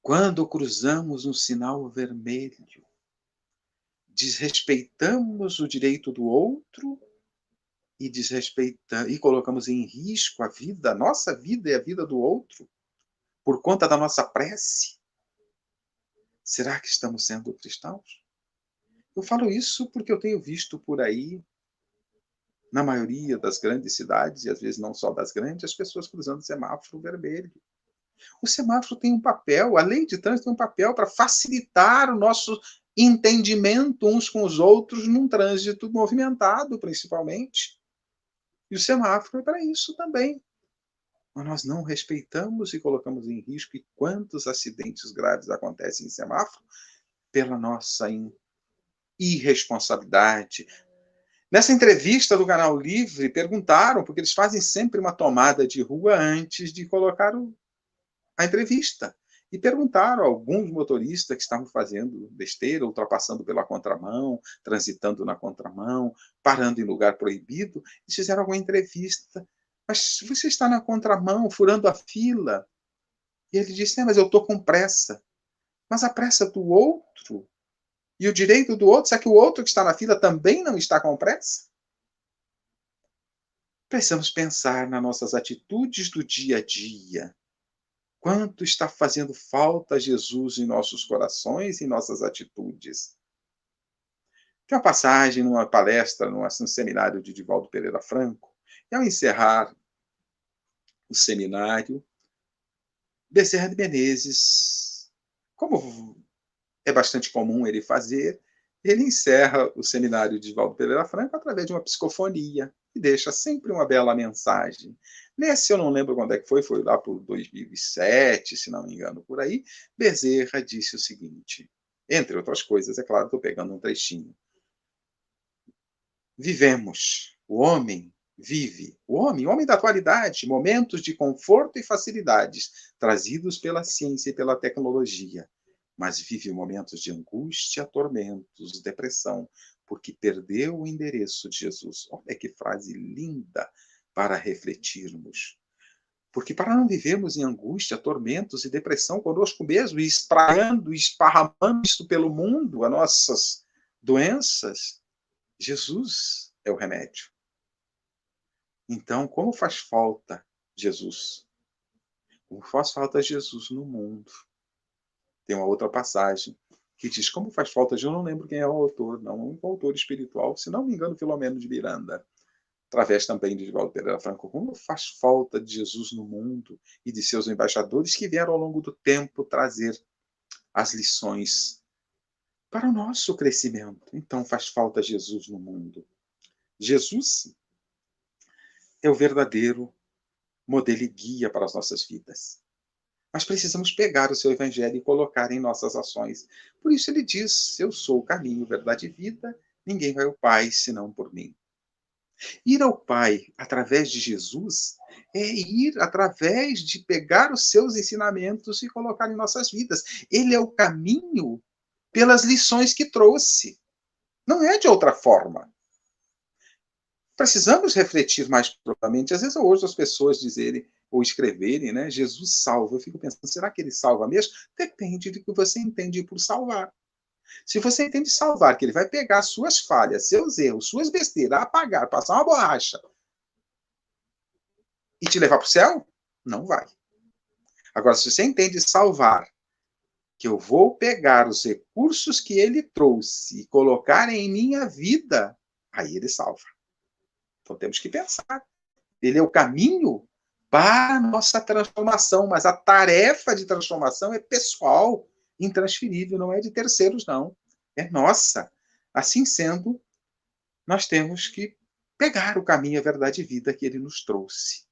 Quando cruzamos um sinal vermelho, desrespeitamos o direito do outro e colocamos em risco a vida, a nossa vida e a vida do outro, por conta da nossa prece? Será que estamos sendo cristãos? Eu falo isso porque eu tenho visto por aí, na maioria das grandes cidades, e às vezes não só das grandes, as pessoas cruzando semáforo vermelho. O semáforo tem um papel, a lei de trânsito tem um papel para facilitar o nosso entendimento uns com os outros num trânsito movimentado, principalmente. E o semáforo é para isso também. Mas nós não respeitamos e colocamos em risco. E quantos acidentes graves acontecem em semáforo pela nossa irresponsabilidade. Nessa entrevista do Canal Livre, perguntaram, porque eles fazem sempre uma tomada de rua antes de colocar a entrevista. E perguntaram a alguns motoristas que estavam fazendo besteira, ultrapassando pela contramão, transitando na contramão, parando em lugar proibido. Eles fizeram alguma entrevista. Mas você está na contramão, furando a fila. E ele disse, mas eu estou com pressa. Mas a pressa do outro e o direito do outro, será que o outro que está na fila também não está com pressa? Precisamos pensar nas nossas atitudes do dia a dia. Quanto está fazendo falta Jesus em nossos corações e em nossas atitudes? Tem uma passagem numa palestra, num seminário de Divaldo Pereira Franco, e ao encerrar o seminário, Bezerra de Menezes, como é bastante comum ele fazer, ele encerra o seminário de Divaldo Pereira Franco através de uma psicofonia e deixa sempre uma bela mensagem. Nesse, eu não lembro quando é que foi lá por 2007, se não me engano, por aí, Bezerra disse o seguinte, entre outras coisas, é claro, estou pegando um trechinho. Vivemos, o homem vive, o homem da atualidade, momentos de conforto e facilidades trazidos pela ciência e pela tecnologia, mas vive momentos de angústia, tormentos, depressão, porque perdeu o endereço de Jesus. Olha que frase linda para refletirmos. Porque para não vivermos em angústia, tormentos e depressão conosco mesmo, e espraiando, esparramando isso pelo mundo, as nossas doenças, Jesus é o remédio. Então, como faz falta Jesus? Como faz falta Jesus no mundo? Tem uma outra passagem que diz como faz falta, eu não lembro quem é o autor, não, um autor espiritual, se não me engano, Filomeno de Miranda, através também de Divaldo Pereira Franco, como faz falta de Jesus no mundo e de seus embaixadores que vieram ao longo do tempo trazer as lições para o nosso crescimento. Então faz falta Jesus no mundo. Jesus é o verdadeiro modelo e guia para as nossas vidas. Mas precisamos pegar o seu evangelho e colocar em nossas ações. Por isso ele diz, eu sou o caminho, verdade e vida, ninguém vai ao Pai senão por mim. Ir ao Pai através de Jesus é ir através de pegar os seus ensinamentos e colocar em nossas vidas. Ele é o caminho pelas lições que trouxe. Não é de outra forma. Precisamos refletir mais profundamente. Às vezes eu ouço as pessoas dizerem ou escreverem, né? Jesus salva. Eu fico pensando, será que ele salva mesmo? Depende do que você entende por salvar. Se você entende salvar, que ele vai pegar suas falhas, seus erros, suas besteiras, apagar, passar uma borracha e te levar para o céu, não vai. Agora, se você entende salvar, que eu vou pegar os recursos que ele trouxe e colocar em minha vida, aí ele salva. Então temos que pensar. Ele é o caminho para a nossa transformação, mas a tarefa de transformação é pessoal, intransferível, não é de terceiros, não. É nossa. Assim sendo, nós temos que pegar o caminho, a verdade e vida que ele nos trouxe.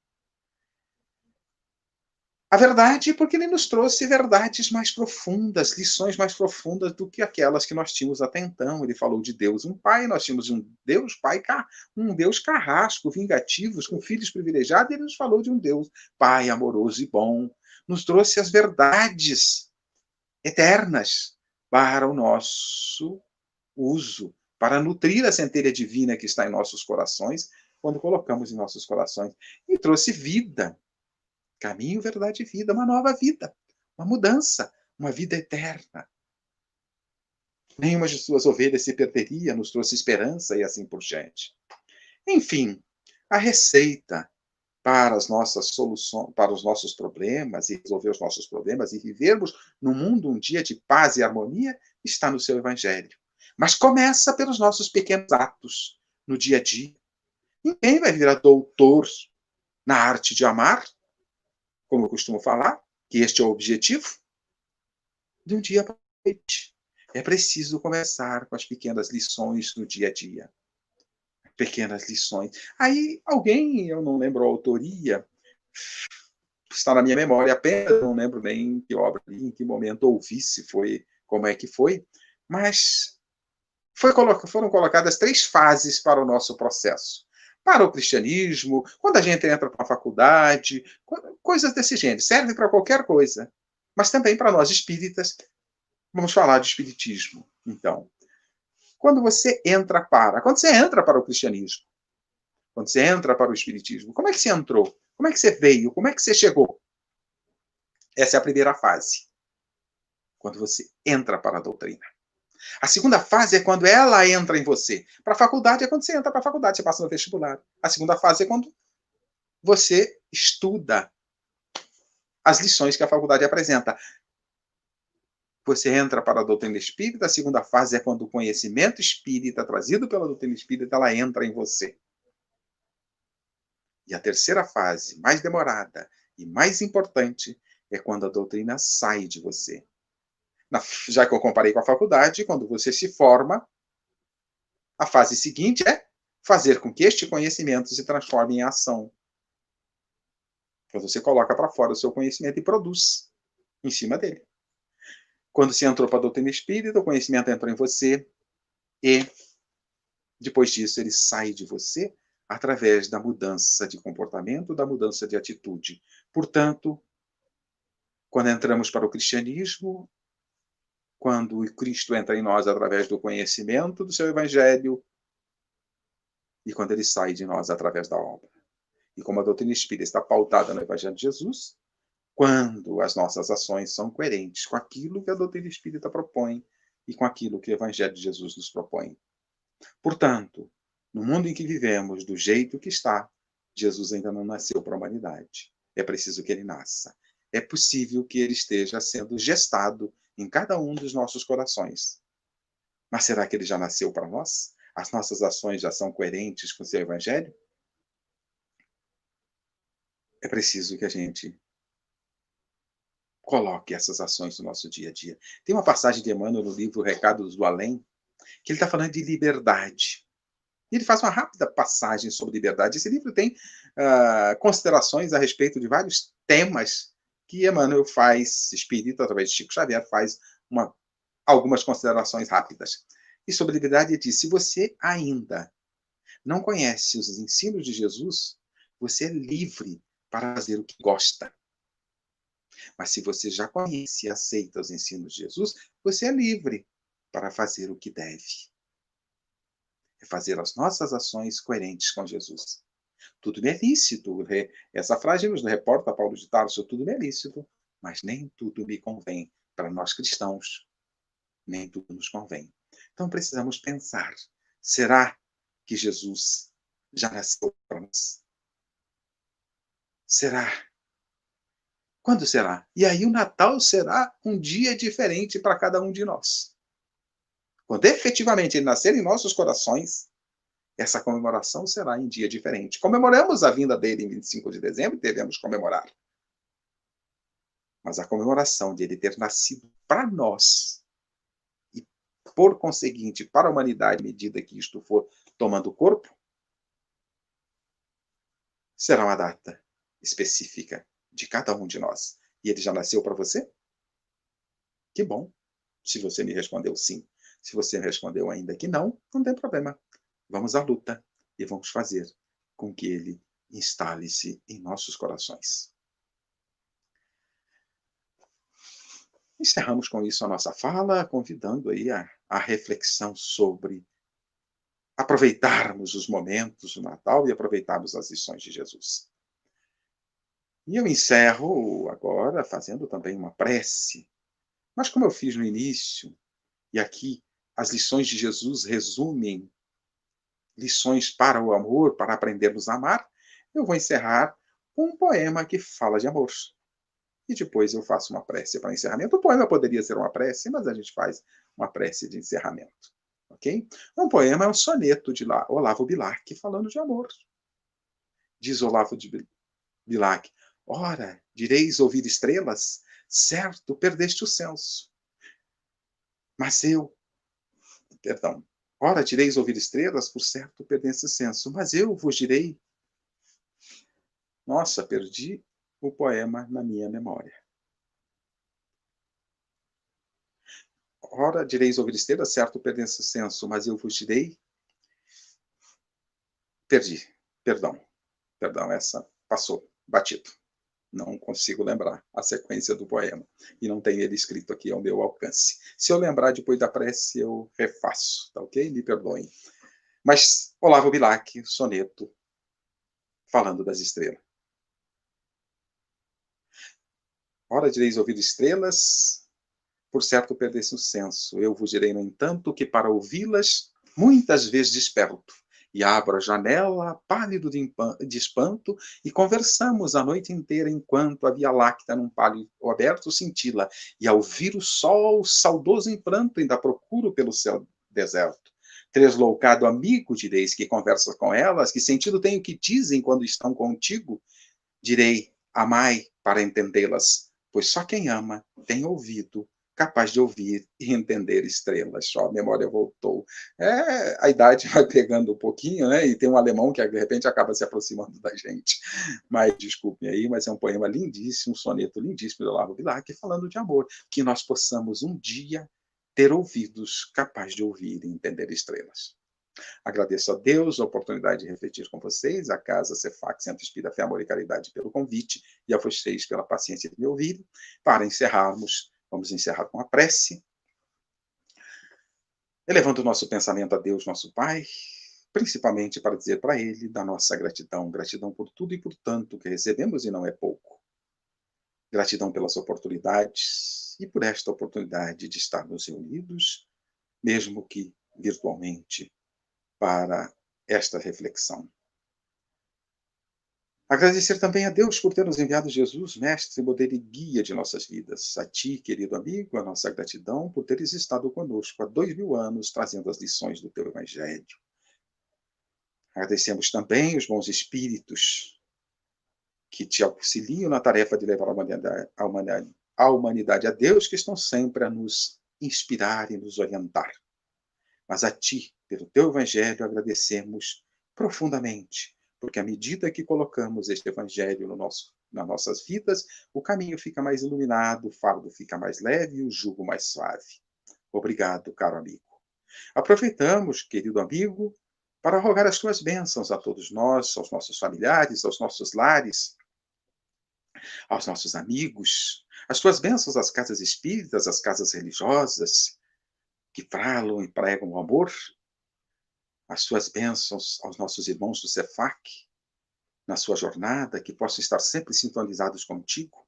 A verdade, porque ele nos trouxe verdades mais profundas, lições mais profundas do que aquelas que nós tínhamos até então. Ele falou de Deus um pai, nós tínhamos um Deus pai, um Deus carrasco, vingativo, com filhos privilegiados, e ele nos falou de um Deus pai amoroso e bom. Nos trouxe as verdades eternas para o nosso uso, para nutrir a centelha divina que está em nossos corações, quando colocamos em nossos corações. E trouxe vida. Caminho, verdade e vida, uma nova vida, uma mudança, uma vida eterna. Nenhuma de suas ovelhas se perderia, nos trouxe esperança e assim por diante. Enfim, a receita para as nossas soluções, para os nossos problemas e resolver os nossos problemas e vivermos no mundo um dia de paz e harmonia está no seu evangelho. Mas começa pelos nossos pequenos atos no dia a dia. Ninguém vai virar doutor na arte de amar, como eu costumo falar, que este é o objetivo, de um dia para a noite. É preciso começar com as pequenas lições do dia a dia. Pequenas lições. Aí alguém, eu não lembro a autoria, está na minha memória apenas, não lembro nem em que obra, em que momento ouvi, se foi, como é que foi, mas foram colocadas 3 fases para o nosso processo. Para o cristianismo, quando a gente entra para a faculdade, coisas desse gênero. Serve para qualquer coisa. Mas também para nós espíritas. Vamos falar de espiritismo, então. Quando você entra para o cristianismo, quando você entra para o espiritismo, como é que você entrou? Como é que você veio? Como é que você chegou? Essa é a primeira fase. Quando você entra para a doutrina. A segunda fase é quando ela entra em você. Para a faculdade é quando você entra para a faculdade, você passa no vestibular. A segunda fase é quando você estuda as lições que a faculdade apresenta. Você entra para a doutrina espírita, a segunda fase é quando o conhecimento espírita, trazido pela doutrina espírita, ela entra em você. E a terceira fase, mais demorada e mais importante, é quando a doutrina sai de você. Já que eu comparei com a faculdade, quando você se forma, a fase seguinte é fazer com que este conhecimento se transforme em ação. Quando você coloca para fora o seu conhecimento e produz em cima dele. Quando você entrou para a doutrina espírita, o conhecimento entrou em você e, depois disso, ele sai de você através da mudança de comportamento, da mudança de atitude. Portanto, quando entramos para o cristianismo, quando o Cristo entra em nós através do conhecimento do seu evangelho e quando ele sai de nós através da obra. E como a doutrina espírita está pautada no Evangelho de Jesus, quando as nossas ações são coerentes com aquilo que a doutrina espírita propõe e com aquilo que o Evangelho de Jesus nos propõe. Portanto, no mundo em que vivemos, do jeito que está, Jesus ainda não nasceu para a humanidade. É preciso que ele nasça. É possível que ele esteja sendo gestado em cada um dos nossos corações. Mas será que ele já nasceu para nós? As nossas ações já são coerentes com o seu Evangelho? É preciso que a gente coloque essas ações no nosso dia a dia. Tem uma passagem de Emmanuel no livro Recados do Além, que ele está falando de liberdade. Ele faz uma rápida passagem sobre liberdade. Esse livro tem considerações a respeito de vários temas que Emmanuel faz, espírita, através de Chico Xavier, faz algumas considerações rápidas. E sobre liberdade ele diz, se você ainda não conhece os ensinos de Jesus, você é livre para fazer o que gosta. Mas se você já conhece e aceita os ensinos de Jesus, você é livre para fazer o que deve. É fazer as nossas ações coerentes com Jesus. Tudo me é lícito. Essa frase nos reporta Paulo de Tarso, tudo me é lícito, mas nem tudo me convém. Para nós cristãos, nem tudo nos convém. Então precisamos pensar, será que Jesus já nasceu para nós? Será? Quando será? E aí o Natal será um dia diferente para cada um de nós. Quando efetivamente ele nascer em nossos corações, essa comemoração será em dia diferente. Comemoramos a vinda dele em 25 de dezembro, devemos comemorar. Mas a comemoração de ele ter nascido para nós, e por conseguinte para a humanidade, à medida que isto for tomando corpo, será uma data específica de cada um de nós. E ele já nasceu para você? Que bom, se você me respondeu sim. Se você me respondeu ainda que não, não tem problema. Vamos à luta e vamos fazer com que ele instale-se em nossos corações. Encerramos com isso a nossa fala, convidando aí a reflexão sobre aproveitarmos os momentos do Natal e aproveitarmos as lições de Jesus. E eu encerro agora fazendo também uma prece. Mas como eu fiz no início, e aqui as lições de Jesus resumem lições para o amor, para aprendermos a amar, eu vou encerrar com um poema que fala de amor. E depois eu faço uma prece para encerramento. O poema poderia ser uma prece, mas a gente faz uma prece de encerramento. Ok? Um poema é um soneto de Olavo Bilac falando de amor. Diz Olavo de Bilac, ora, direis ouvir estrelas? Certo, perdeste o senso. Mas perdão, ora, direis ouvir estrelas? Por certo, perdeste o senso. Mas eu vos direi, nossa, perdi o poema na minha memória. Ora, direis ouvir estrelas? Certo, perdeste o senso. Mas eu vos direi, perdi, perdão, essa passou, batido. Não consigo lembrar a sequência do poema. E não tem ele escrito aqui ao meu alcance. Se eu lembrar depois da prece, eu refaço, tá ok? Me perdoem. Mas Olavo Bilac, soneto, falando das estrelas. Ora direis ouvir estrelas, por certo perdesse o senso. Eu vos direi, no entanto, que para ouvi-las, muitas vezes desperto, e abro a janela, pálido de espanto, e conversamos a noite inteira, enquanto a Via Láctea, num palio aberto, cintila, e ao vir o sol, saudoso em pranto, ainda procuro pelo céu deserto. Tresloucado amigo, direis, que conversa com elas, que sentido tem o que dizem quando estão contigo? Direi, amai para entendê-las, pois só quem ama tem ouvido capaz de ouvir e entender estrelas. Só a memória voltou. A idade vai pegando um pouquinho, né? E tem um alemão que de repente acaba se aproximando da gente. Mas desculpem aí, mas é um poema lindíssimo, um soneto lindíssimo do Olavo Bilac, falando de amor, que nós possamos um dia ter ouvidos capazes de ouvir e entender estrelas. Agradeço a Deus a oportunidade de refletir com vocês, a Casa Cefac, Centro Espírita Fé, Amor e Caridade, pelo convite, e a vocês pela paciência de me ouvirem. Para encerrarmos, vamos encerrar com a prece, elevando o nosso pensamento a Deus, nosso Pai, principalmente para dizer para Ele da nossa gratidão, gratidão por tudo e por tanto que recebemos e não é pouco. Gratidão pelas oportunidades e por esta oportunidade de estarmos reunidos, mesmo que virtualmente, para esta reflexão. Agradecer também a Deus por ter nos enviado Jesus, mestre, modelo e guia de nossas vidas. A ti, querido amigo, a nossa gratidão por teres estado conosco há 2000 anos, trazendo as lições do teu Evangelho. Agradecemos também os bons espíritos que te auxiliam na tarefa de levar a humanidade a Deus, que estão sempre a nos inspirar e nos orientar. Mas a ti, pelo teu Evangelho, agradecemos profundamente, porque à medida que colocamos este Evangelho nas nossas vidas, o caminho fica mais iluminado, o fardo fica mais leve e o jugo mais suave. Obrigado, caro amigo. Aproveitamos, querido amigo, para rogar as tuas bênçãos a todos nós, aos nossos familiares, aos nossos lares, aos nossos amigos, as tuas bênçãos às casas espíritas, às casas religiosas, que falam e pregam o amor, as tuas bênçãos aos nossos irmãos do Cefac, na sua jornada, que possam estar sempre sintonizados contigo,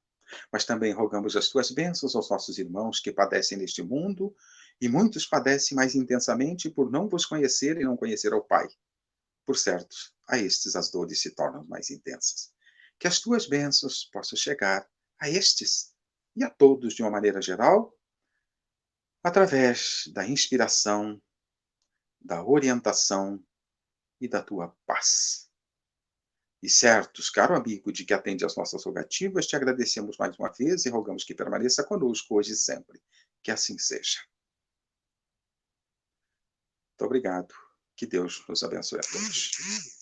mas também rogamos as tuas bênçãos aos nossos irmãos que padecem neste mundo, e muitos padecem mais intensamente por não vos conhecer e não conhecer ao Pai. Por certo, a estes as dores se tornam mais intensas. Que as tuas bênçãos possam chegar a estes e a todos de uma maneira geral, através da inspiração, da orientação e da tua paz. E certos, caro amigo, de que atende às nossas rogativas, te agradecemos mais uma vez e rogamos que permaneça conosco hoje e sempre. Que assim seja. Muito obrigado. Que Deus nos abençoe a todos.